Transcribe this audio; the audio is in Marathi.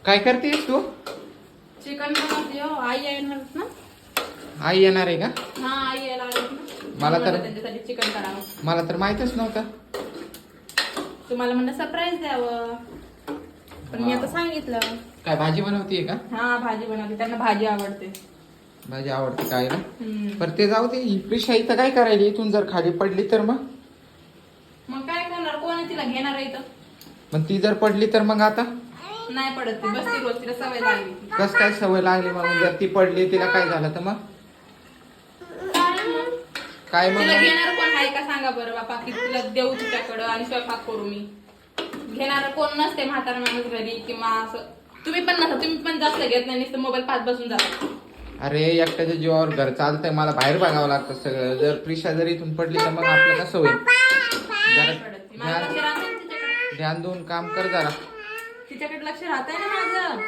काय करतेस तू? चिकन बनवते हो. आई येणार ना? आई येणार आहे का? हा, आई यायला आली ना. मला तर- त्यांच्यासाठी चिकन करावं. मला तर माहितच नव्हतं. तुम्हाला म्हणलं सरप्राईज द्यावं, पण मी आता सांगितलं. काय भाजी बनवतीये का? हा, भाजी बनवते. त्यांना भाजी आवडते. भाजी आवडते काय ना? हम्म. पर ते जाऊ दे. ही प्रिशा इथं काय करायली? इथून जर खाली पडली तर मग काय करणार? कोण आहे तिला घेणार इथं? पण ती जर पडली तर मग आता नाही पडत ती. बस ती रोज, तिला सवय लागली. कस काय सवय लागली? मग जर ती पडली तिला काय झालं तर मग काय मग? तिला घेणार कोण आहे का सांगा बरं बापा, की तिला देऊ तिच्याकडं आणि स्वयंपाक करू मी? घेणार कोण नसते, म्हातारा माणूस घरी किंवा असं. तुम्ही पण नसा, तुम्ही पण जास्त घेत नाही, नुसतं मोबाईल पाहत बसून जाता. अरे एकट्याच्या जीवावर घर चालतंय, मला बाहेर बघावं लागतं सगळं. जर प्रिशा जर इथून पडली तर मग आपलं कसं होईल? जरा पडत ती. माझं लक्ष राहतंय ना तिच्याकडे. ध्यान देऊन काम कर जरा. तिच्याकडे लक्ष राहतंय ना माझं.